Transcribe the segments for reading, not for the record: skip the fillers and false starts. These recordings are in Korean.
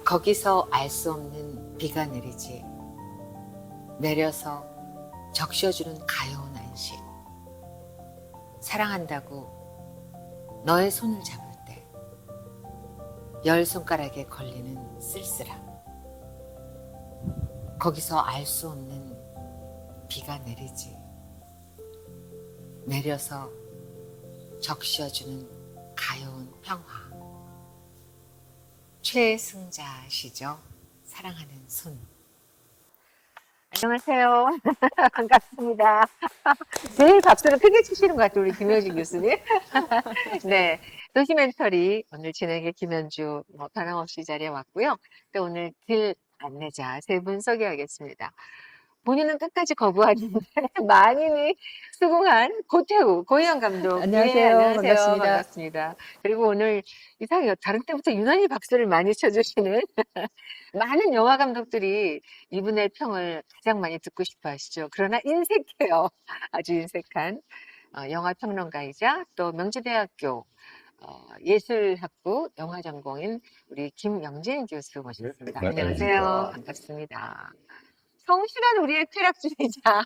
거기서 알 수 없는 비가 내리지. 내려서 적셔주는 가여운 안식. 사랑한다고 너의 손을 잡을 때 열 손가락에 걸리는 쓸쓸함. 거기서 알 수 없는 비가 내리지. 내려서 적셔주는 가여운 평화. 최승자시죠? 사랑하는 손. 안녕하세요. 반갑습니다. 제일 박수를 크게 치시는 것 같아요, 우리 김효진 교수님. 네. 도시멘터리 오늘 진행의 김현주 변함없이 자리에 왔고요. 또 오늘 길 안내자 세 분 소개하겠습니다. 본인은 끝까지 거부하는데 만인이 수긍한 고태우 고희영 감독. 안녕하세요. 네, 안녕하세요. 반갑습니다. 반갑습니다. 그리고 오늘 이상해요. 다른 때부터 유난히 박수를 많이 쳐주시는 많은 영화 감독들이 이분의 평을 가장 많이 듣고 싶어 하시죠. 그러나 인색해요. 아주 인색한 영화 평론가이자 또 명지대학교 예술학부 영화 전공인 우리 김영진 교수 모셨습니다. 네, 안녕하세요. 안녕하십니까. 반갑습니다. 성실한 우리의 쾌락주의자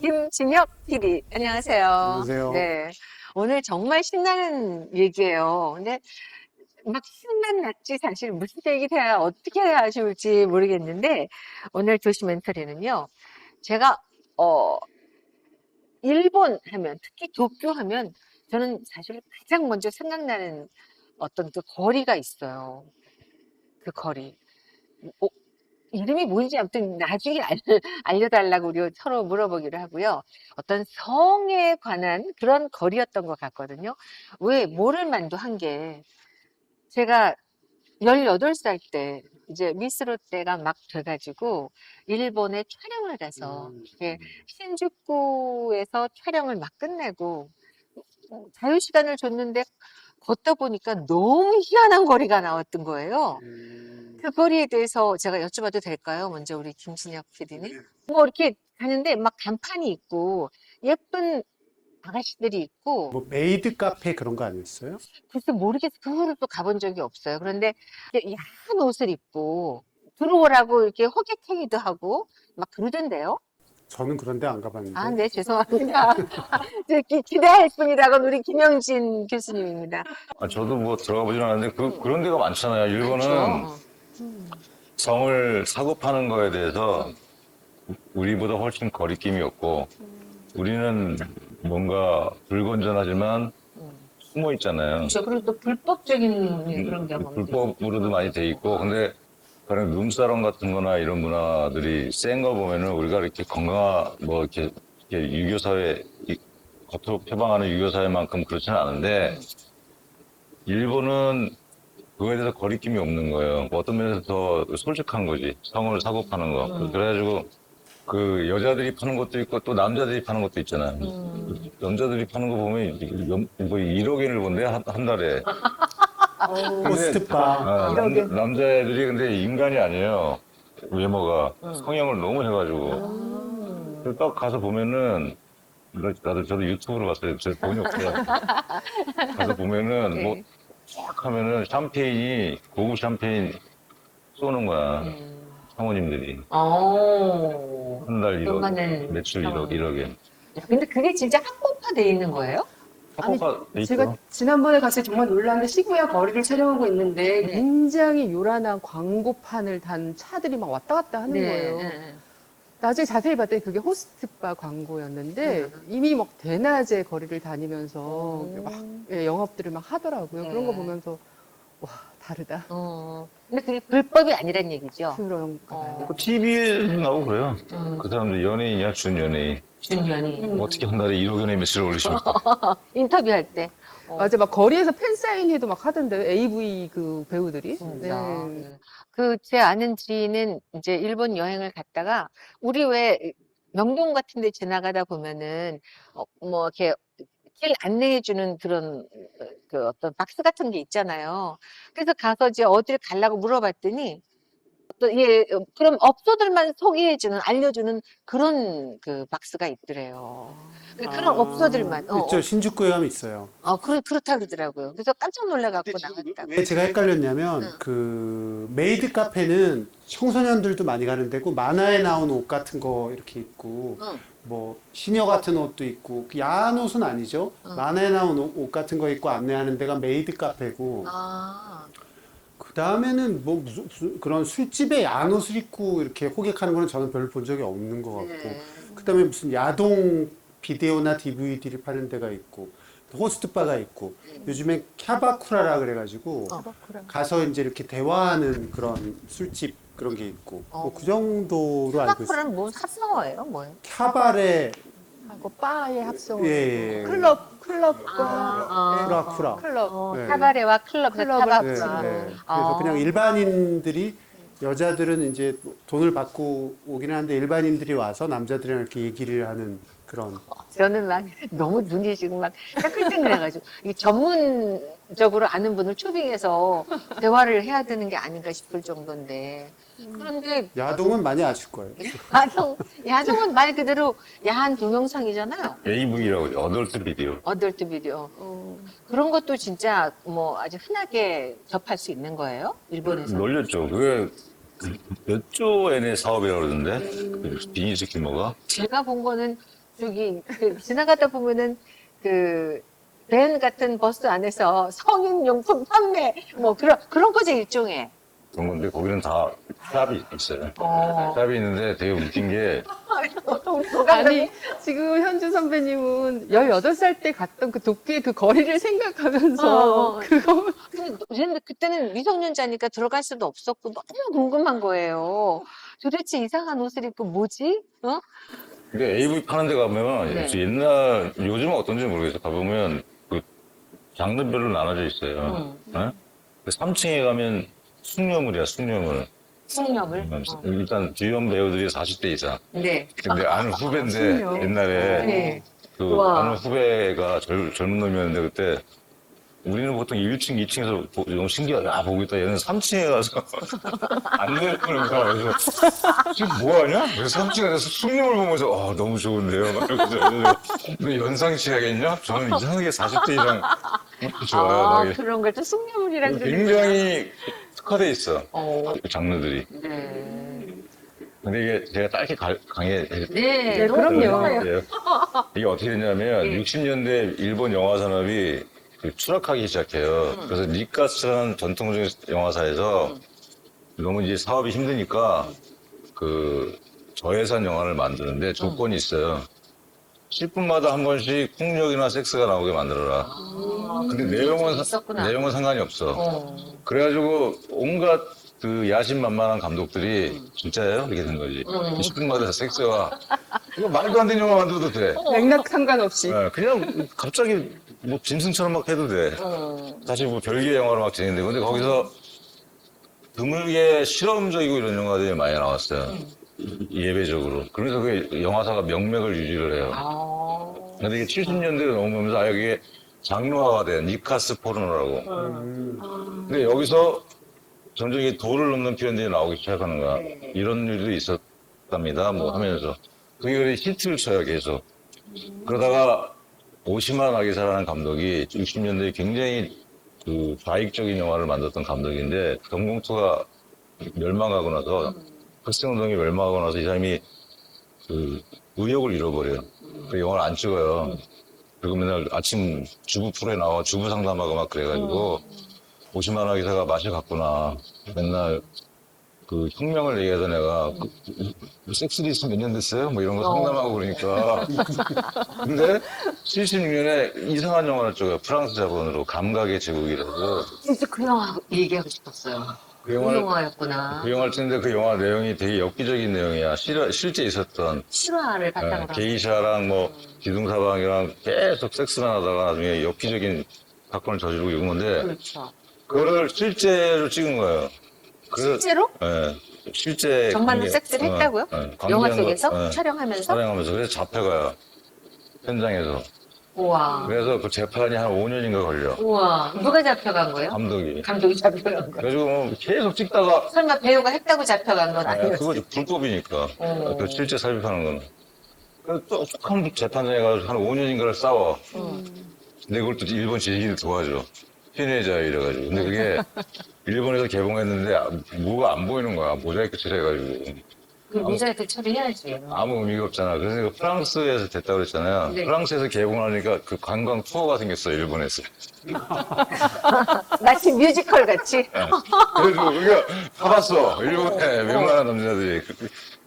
김진혁 PD. 안녕하세요. 안녕하세요. 네. 오늘 정말 신나는 얘기예요. 근데 막 신만 났지 사실 무슨 얘기를 해야 어떻게 해야 아쉬울지 모르겠는데 오늘 도시멘터리는요. 제가 일본 하면 특히 도쿄 하면 저는 사실 가장 먼저 생각나는 어떤 그 거리가 있어요. 그 거리. 이름이 뭔지 아무튼 나중에 알려달라고 우리 서로 물어보기로 하고요. 어떤 성에 관한 그런 거리였던 것 같거든요. 왜 뭐를 만두한 게 제가 18살 때 이제 미스로 때가 막 돼가지고 일본에 촬영을 가서 신주쿠에서 촬영을 막 끝내고 자유시간을 줬는데 걷다 보니까 너무 희한한 거리가 나왔던 거예요. 그 거리에 대해서 제가 여쭤봐도 될까요? 먼저 우리 김진혁 PD님. 뭐 이렇게 가는데 막 간판이 있고 예쁜 아가씨들이 있고 뭐 메이드 카페 그런 거 아니었어요? 글쎄 모르겠어요. 그거를 또 가본 적이 없어요. 그런데 이렇게 야한 옷을 입고 들어오라고 이렇게 호객행위도 하고 막 그러던데요. 저는 그런데 안 가봤는데. 아, 네, 죄송합니다. 기대했습니다. 그건 우리 김영진 교수님입니다. 저도 뭐 들어가 보진 않았는데 그런 데가 많잖아요. 일본은 그렇죠. 성을 사고 파는 거에 대해서 우리보다 훨씬 거리낌이 없고 우리는 뭔가 불건전하지만 숨어 있잖아요. 그렇죠. 그리고 또 불법적인 그런 경험도 불법으로도 많이 돼 있고 근데 그런 룸사롱 같은 거나 이런 문화들이 센 거 보면은 우리가 이렇게 뭐 이렇게 유교사회 겉으로 표방하는 유교사회만큼 그렇지는 않은데 일본은 그거에 대해서 거리낌이 없는 거예요. 어떤 면에서 더 솔직한 거지. 성을 사고 파는 거. 그래가지고 그 여자들이 파는 것도 있고 또 남자들이 파는 것도 있잖아요. 남자들이 파는 거 보면 거의 1억 엔을 번대 한 달에. 호스트바. 남자애들이 근데 인간이 아니에요. 외모가 성형을 너무 해가지고. 그래서 딱 가서 보면은 저도 유튜브로 봤어요. 제 돈이 없어요. 가서 보면은 뭐 쫙 하면은 샴페인이 고급 샴페인 쏘는 거야. 사모님들이 한 달 1억, 그거는 매출 1억에. 근데 그게 진짜 합법화돼 있는 거예요? 합법화 돼 있어. 제가 지난번에 갔을 때 정말 놀랐는데 시부야 거리를 촬영하고 있는데 네. 굉장히 요란한 광고판을 단 차들이 막 왔다 갔다 하는 거예요. 나중에 자세히 봤더니 그게 호스트바 광고였는데 이미 막 대낮에 거리를 다니면서 막 영업들을 막 하더라고요. 그런 거 보면서 와 다르다. 근데 그게 불법이 아니란 얘기죠. 그런가 봐요. TV에 나오고 그래요. 그 사람들 연예인이야, 준연예인. 준연이 어떻게 한 달에 1억 원의 매출을 올리십니까? 인터뷰할 때. 맞아, 막 거리에서 팬 사인회도 막 하던데 AV 그 배우들이. 그 제 아는 지인은 이제 일본 여행을 갔다가 우리 왜 명동 같은 데 지나가다 보면은 뭐 이렇게 길 안내해 주는 그런 그 어떤 박스 같은 게 있잖아요. 그래서 가서 이제 어디를 가려고 물어봤더니 예, 그럼 업소들만 소개해주는, 알려주는 그런 그 박스가 있더래요. 그런 업소들만. 있죠. 신주쿠에 가면 있어요. 그렇다 그러더라고요. 그래서 깜짝 놀라갖고 나갔다고. 왜 제가 헷갈렸냐면 그 메이드 카페는 청소년들도 많이 가는 데고 만화에 나온 옷 같은 거 이렇게 입고 뭐 시녀 같은 옷도 있고 그 야한 옷은 아니죠. 만화에 나온 옷 같은 거 입고 안내하는 데가 메이드 카페고 그 다음에는 뭐 무슨 그런 술집에 야한 옷을 입고 이렇게 호객하는 거는 저는 별로 본 적이 없는 것 같고 네. 그 다음에 무슨 야동 비디오나 DVD를 파는 데가 있고 호스트바가 있고 요즘에 캬바쿠라라 그래가지고 가서 이제 이렇게 대화하는 그런 술집 그런 게 있고 뭐 그 정도로 알고 있어요. 카바쿠라는 뭐 합성어예요? 뭐예요? 캬바레 하고 바의 합성. 예, 예. 클럽과 쿠라쿠라. 클럽. 네. 카바레와 클럽, 클럽을 네, 카바쿠라. 네. 그래서 그냥 일반인들이 여자들은 이제 돈을 받고 오긴 하는데 일반인들이 와서 남자들이랑 이렇게 얘기를 하는 그런 저는 막 너무 눈이 지금 막 따끈따끈해가지고 이게 전문적으로 아는 분을 초빙해서 대화를 해야 되는 게 아닌가 싶을 정도인데 그런데 야동은 많이 아실 거예요. 야동은 말 그대로 야한 동영상이잖아요. AV라고 어덜트 비디오. 어덜트 비디오. 그런 것도 진짜 뭐 아주 흔하게 접할 수 있는 거예요? 일본에서? 놀렸죠. 그게 몇 조 엔의 사업이라고 그러던데 그 비즈니스 규모가. 제가 본 거는 저기 지나가다 보면은 그 밴 같은 버스 안에서 성인 용품 판매 뭐 그런 거죠 일종의. 그런 건데 거기는 다 샵이 있어요. 어. 샵이 있는데 되게 웃긴 게 아니, 지금 현주 선배님은 18살 때 갔던 그 도쿄의 그 거리를 생각하면서 그거 근데 그때는 미성년자니까 들어갈 수도 없었고 너무 궁금한 거예요. 도대체 이상한 옷을 입고 뭐지? 어? 근데 AV 파는 데 가면 네. 옛날 요즘은 어떤지 모르겠어. 가보면 그 장르별로 나눠져 있어요. 어? 3층에 가면 숙녀물이야, 숙녀물. 숙녀물. 일단 주연 배우들이 40대 이상. 네. 근데 아는 후배인데 숙녀. 옛날에 네. 그 우와. 아는 후배가 젊은 놈이었는데 그때 우리는 보통 1층, 2층에서 너무 신기하다. 아, 보고 있다. 얘는 3층에 가서 안 내려오는 거야. 그래서 지금 뭐 하냐? 그래서 3층에 가서 숙녀물 보면서 너무 좋은데요. 막 이러면서 너 연상치 하겠냐? 저는 이상하게 40대 이상 좋아요. 막 그런 걸 또 숙녀물이라 그러는 굉장히 특화돼 있어. 어. 그 장르들이. 네. 근데 이게 제가 짧게 강해. 네, 그럼요. 너무 좋아요. 이게 어떻게 됐냐면 네. 60년대 일본 영화 산업이 그 추락하기 시작해요. 그래서 니카스라는 전통적인 영화사에서 너무 이제 사업이 힘드니까 그 저예산 영화를 만드는데 조건이 있어요. 10분마다 한 번씩 폭력이나 섹스가 나오게 만들어라. 근데 있었구나. 내용은 상관이 없어. 그래가지고 온갖 그 야심만만한 감독들이 진짜예요? 이렇게 된 거지. 10분마다 섹스와 이거 말도 안 되는 영화 만들어도 돼. 맥락 상관없이. 네, 그냥 갑자기 뭐 짐승처럼 막 해도 돼. 사실 뭐 별개 영화로 막 진행돼. 근데 거기서 드물게 실험적이고 이런 영화들이 많이 나왔어요. 예배적으로. 그래서 그 영화사가 명맥을 유지를 해요. 근데 이게 70년대로 넘어오면서 이게 장르화가 된 니카스 포르노라고. 근데 여기서 점점 이게 도를 넘는 표현들이 나오기 시작하는 거야. 이런 일도 있었답니다. 뭐 하면서. 그게 히트를 쳐요, 계속. 그러다가 오시마 나기사라는 감독이 60년대에 굉장히 그 좌익적인 영화를 만들었던 감독인데 전공투가 멸망하고 나서 학생운동이 멸망하고 나서 이 사람이 그 의욕을 잃어버려요. 그 영화를 안 찍어요. 그리고 맨날 아침 주부 프로에 나와 주부 상담하고 막 그래가지고 오시마 나기사가 맛이 갔구나. 맨날 그 혁명을 얘기하던 애가 섹스리스 몇 년 됐어요? 뭐 이런 거 상담하고 그러니까. 근데 76년에 이상한 영화를 찍어요. 프랑스 자본으로 감각의 제국이라서. 진짜 그 영화 얘기하고 싶었어요. 그 영화였구나. 그 영화를 찍는데 그 영화 내용이 되게 엽기적인 내용이야. 실제 있었던 실화를 바탕으로. 게이샤랑 뭐 기둥사방이랑 계속 섹스만 하다가 나중에 엽기적인 사건을 저지르고 이런 건데 그렇죠. 그거를 실제로 찍은 거예요. 실제로? 네. 실제 정말로 섹스를 했다고요? 영화 속에서? 네. 촬영하면서? 촬영하면서 그래서 잡혀가요. 현장에서. 우와. 그래서 그 재판이 한 5년인가 걸려. 우와. 누가 잡혀간 거예요? 감독이. 감독이 잡혀간 거예요. 그래가지고 뭐 계속 찍다가 설마 배우가 했다고 잡혀간 건 아니었어요? 그거 불법이니까. 어. 그 실제 삽입하는 건. 그래서 또한 재판장에 가서 한 5년인가를 싸워. 근데 그걸 또 일본 제기를 도와줘. 피해자 이래가지고. 근데 그게 일본에서 개봉했는데 뭐가 안 보이는 거야. 모자이크 처리해가지고. 그 모자이크 처리해야지. 아무 의미가 없잖아. 그래서 이거 프랑스에서 됐다고 그랬잖아요. 네. 프랑스에서 개봉하니까 그 관광 투어가 생겼어, 일본에서. 마치 뮤지컬 같이. 그래서 우리가 가봤어. 일본에 명랑한 남자들이.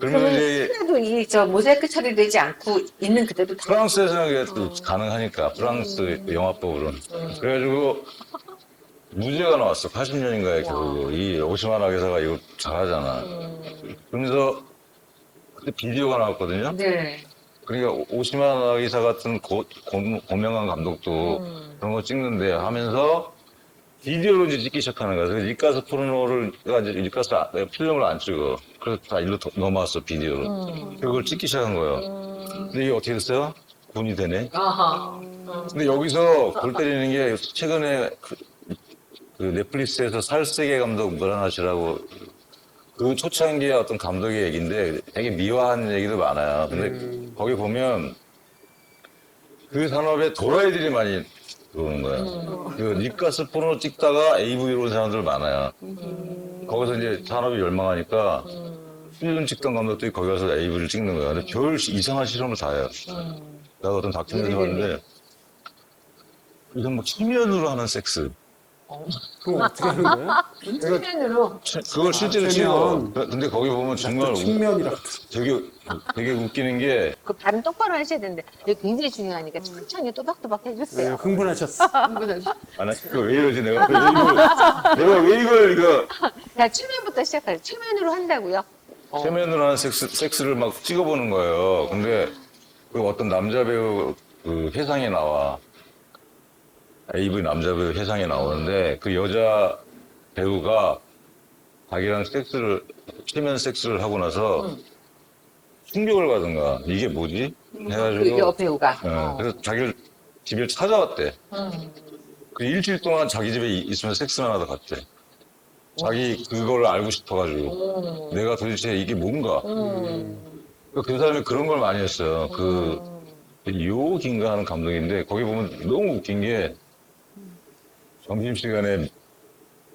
그러면 그러면 이제 하나도 이 저 모자이크 처리되지 않고 있는 그대로 다. 프랑스에서는 그게 또 가능하니까, 프랑스 영화법으로는. 그래가지고 무죄가 나왔어. 80년인가에 결국. 이 오시마나 기사가 이거 잘하잖아. 그러면서 그때 비디오가 나왔거든요. 네. 그러니까 오시마나 기사 같은 고명한 감독도 그런 거 찍는데 하면서 비디오로 이제 찍기 시작하는 거야. 그래서 니카스 포르노를, 이제 니카스 필름을 안 찍어. 그래서 다 일로 넘어왔어, 비디오로. 그걸 찍기 시작한 거예요. 근데 이게 어떻게 됐어요? 돈이 되네. 아하. 근데 여기서 골 때리는 게 최근에 그 넷플릭스에서 살세계 감독 무라나시라고 그 초창기의 어떤 감독의 얘기인데 되게 미화한 얘기도 많아요. 근데 거기 보면 그 산업에 도라이들이 많이 들어오는 거예요. 그 니카스 포르노 찍다가 AV로 온 사람들 많아요. 거기서 이제 산업이 열망하니까 필름 찍던 감독들이 거기 가서 AV를 찍는 거야. 근데 별 이상한 실험을 다 해요. 내가 어떤 다큐멘터리 봤는데 이건 뭐 체면으로 하는 섹스. 그거 어떻게 하는 거예요? 측면으로. 그걸 실제로 찍어. 체면. 근데 거기 보면 정말 측면이라. 되게 웃기는 게 그 발음 똑바로 하셔야 되는데 이게 굉장히 중요하니까 천천히 또박또박 네, 해주세요. 흥분하셨어. 아나 이거 왜 이러지 내가 왜 이걸 이거 자, 최면부터 시작해요. 최면으로 한다고요? 체면으로 하는 섹스를 막 찍어보는 거예요. 근데 그 어떤 남자 배우 그 회상에 나와. AV 남자 배우 회상에 나오는데 그 여자 배우가 자기랑 체면 섹스를 하고 나서 충격을 받은 거야. 이게 뭐지? 해가지고 그 여배우가. 그래서 자기를 집에 찾아왔대. 그 일주일 동안 자기 집에 있으면 섹스만 하다 갔대. 자기 그걸 알고 싶어가지고 내가 도대체 이게 뭔가. 그 사람이 그런 걸 많이 했어요. 그 요긴가 하는 감독인데 거기 보면 너무 웃긴 게 점심시간에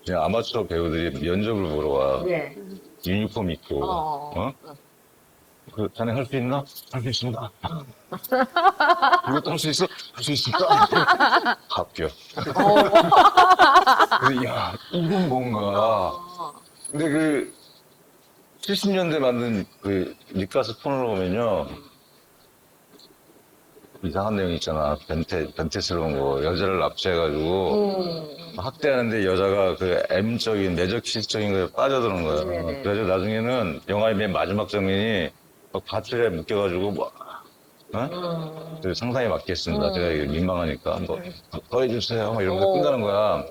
그냥 아마추어 배우들이 면접을 보러 와. 네. 유니폼 입고. 그, 자네 할 수 있나? 할 수 있습니다. 이것도 할 수 있어? 할 수 있습니다. 합격. 근데, 야, 이건 뭔가. 근데 그, 70년대 만든 그, 니카스 폰으로 보면요. 이상한 내용 있잖아. 변태스러운 거. 여자를 납치해가지고, 학대하는데 여자가 그 M적인, 매적시적인 거에 빠져드는 거야. 네네. 그래서 나중에는 영화의 맨 마지막 장면이 막 밧줄에 묶여가지고, 뭐, 그래서 상상에 맞겠습니다. 제가 이게 민망하니까. 뭐, 더 해주세요. 막 이런 거 끝나는 거야.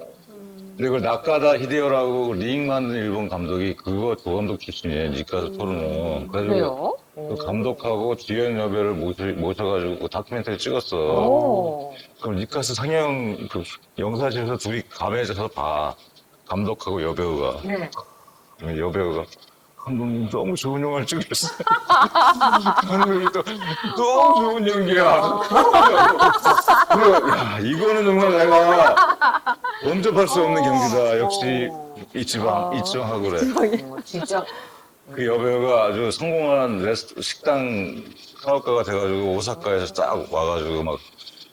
그리고 나카다 히데오라고 링 만든 일본 감독이 그거 조감독 출신이에요. 니카스 포르노. 그래가지고 그래요? 그 감독하고 주연 여배를 모셔가지고 그 다큐멘터리 찍었어. 오. 그럼 니카스 상영 그 영사실에서 둘이 감해져서 봐. 감독하고 여배우가. 네. 여배우가 감독님 너무 좋은 영화를 찍으셨어요. 감독님 너무 좋은 연기야. 그래, 야, 이거는 정말 내가 범접할 수 없는 경기다. 역시 이치방하고 그래. 진짜. 그 여배우가 아주 성공한 식당 사업가가 돼가지고 오사카에서 딱 와가지고 막.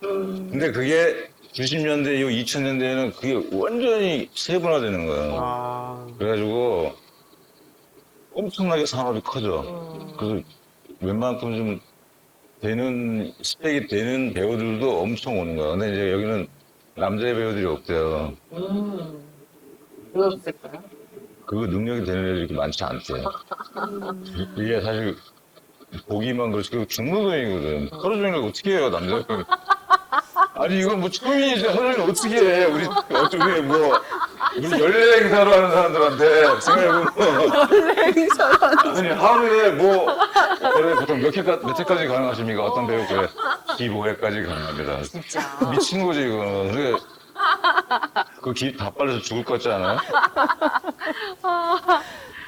근데 그게 90년대 이후 2000년대에는 그게 완전히 세분화되는 거예요. 아, 그래가지고 엄청나게 산업이 커져. 그래서 웬만큼 좀 스펙이 되는 배우들도 엄청 오는 거야. 근데 이제 여기는 남자 배우들이 없대요. 왜 없을까요? 그 능력이 되는 애들이 이렇게 많지 않대. 이게 사실 보기만 그렇지 그 중노동이거든. 하루 종일 어떻게 해요 남자 배우? 아니 이건 뭐 처음이지 하루 종일 어떻게 해? 우리 어떻게 뭐 우리 연례 행사로 하는 사람들한테 생각해보면 아니 하루에 뭐 그래 보통 몇 회까지 가능하십니까? 어떤 배우 그래 기모해까지 가능합니다. 진짜. 미친 거지 이거는. 근데 그기다 빨려서 죽을 것 같지 않아요?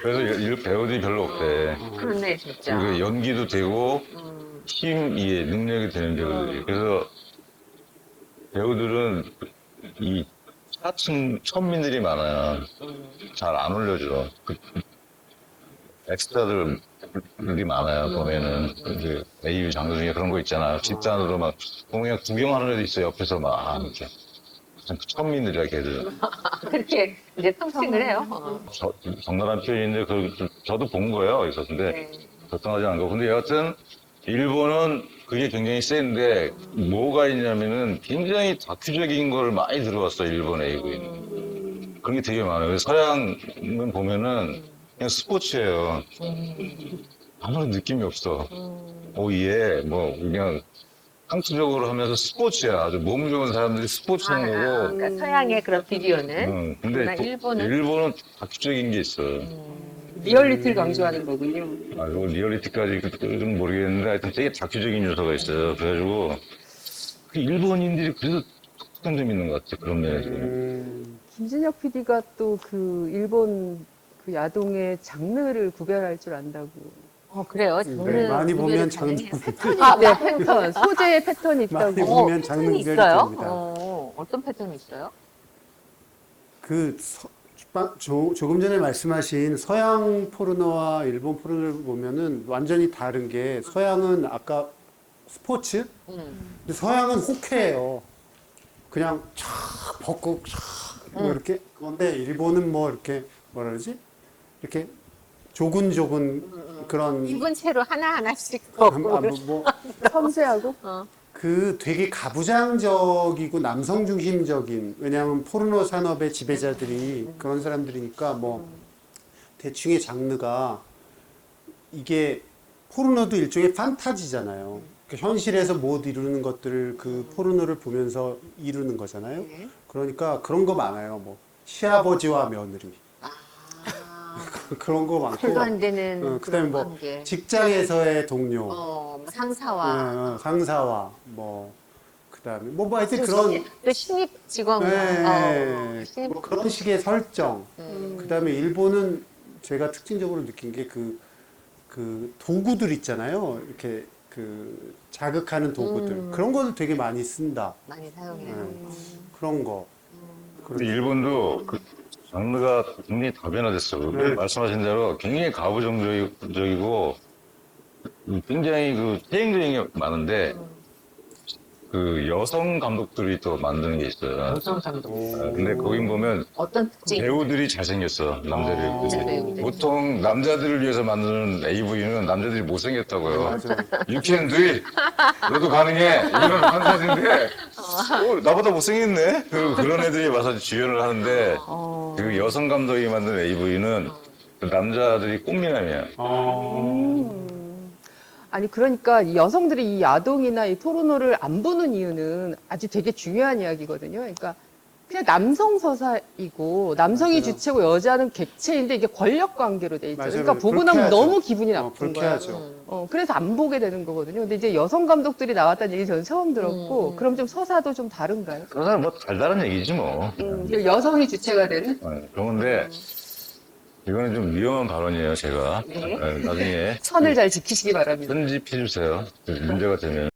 그래서 배우들이 별로 없대. 그렇네, 진짜. 그 연기도 되고 힘이 능력이 되는 배우들이. 그래서 배우들은 이 하층 천민들이 많아요. 잘 안 올려줘. 엑스트라들이 많아요. 보면은 이제 AV 장르 중에 그런 거 있잖아. 집단으로 막 그냥 구경하는 애도 있어. 옆에서 막 이렇게 천민들이야 걔들. 그렇게 이제 펌핑을 해요. 적나라한 표현인데 저도 본 거예요. 그래서 근데 네. 적당하지 않은 거. 근데 여하튼 일본은 그게 굉장히 센데 뭐가 있냐면은 굉장히 다큐적인 걸 많이 들어왔어요. 일본 AV는. 그런 게 되게 많아요. 그래서 서양은 보면은 그냥 스포츠예요. 아무런 느낌이 없어. 오예, 뭐 그냥 상투적으로 하면서 스포츠야. 아주 몸 좋은 사람들이 스포츠 하는 거고. 그러니까 서양의 그런 비디오는 근데 그러나 일본은 일본은 다큐적인 게 있어. 리얼리티를 강조하는 거군요. 아, 이거 리얼리티까지 좀 모르겠는데 하여튼 되게 다큐적인 요소가 있어요. 그래가지고 그 일본인들이 그래서 독특한 점이 있는 것 같아. 그런 면에서. 김진혁 PD가 또 그 일본 그 야동의 장르를 구별할 줄 안다고. 그래요. 네, 저는 많이 보면 장르 아, 네, 패턴. 소재의 패턴이 많이 있다고. 보면 패턴이 장르 있어요? 구별이 됩니다. 어떤 패턴이 있어요? 그 조금 전에 말씀하신 서양 포르노와 일본 포르노를 보면은 완전히 다른 게 서양은 아까 스포츠? 근데 서양은 호쾌해요. 그냥 촥 벗고 촥뭐 이렇게 그런데 일본은 뭐 이렇게 뭐라 그러지? 이렇게 조근조근 그런 입은 채로 하나하나씩 아, 먹고 섬세하고. 그 되게 가부장적이고 남성 중심적인 왜냐하면 포르노 산업의 지배자들이 그런 사람들이니까 뭐 대충의 장르가 이게 포르노도 일종의 판타지잖아요. 그러니까 현실에서 못 이루는 것들을 그 포르노를 보면서 이루는 거잖아요. 그러니까 그런 거 많아요. 뭐 시아버지와 며느리 그런 거 많고 말도 안 되는 그다음에 그런 뭐 관계. 직장에서의 동료 뭐 상사와 상사와 뭐 그다음에 뭐 하여튼 그런 또 신입 직원 신입 뭐 그런 식의 설정. 그다음에 일본은 제가 특징적으로 느낀 게 그 도구들 있잖아요. 이렇게 그 자극하는 도구들 그런 거를 되게 많이 쓴다. 많이 사용해요. 그런 거. 근데 일본도 그 장르가 굉장히 다변화됐어. 말씀하신 대로 굉장히 가부장적이고 굉장히 그 태행적인 게 많은데 그 여성 감독들이 또 만드는 게 있어요. 여성 감독. 근데 거기 보면 어떤 특징? 배우들이 잘생겼어. 남자들. 남자 배우들. 보통 남자들을 위해서 만드는 AV는 남자들이 못생겼다고요. 맞아요. You can do it. 너도 가능해. 이런 판타지인데 나보다 못생겼네. 그런 애들이 와서 주연을 하는데 그 여성 감독이 만든 AV는 남자들이 꽃미남이야. 아니, 그러니까 이 여성들이 이 야동이나 이 포르노를 안 보는 이유는 아주 되게 중요한 이야기거든요. 그러니까 그냥 남성 서사이고 남성이 맞아요. 주체고 여자는 객체인데 이게 권력 관계로 돼 있죠. 맞아요. 그러니까 보고 그렇게 나면 하죠. 너무 기분이 나쁜 거야. 불쾌하죠. 그래서 안 보게 되는 거거든요. 근데 이제 여성 감독들이 나왔다는 얘기 저는 처음 들었고, 그럼 좀 서사도 좀 다른가요? 그러나 뭐 달달한 얘기지 뭐. 여성이 주체가 되는? 그런데 이거는 좀 위험한 발언이에요, 제가. 나중에 선을 잘 지키시기 바랍니다. 편집해 주세요. 문제가 되면.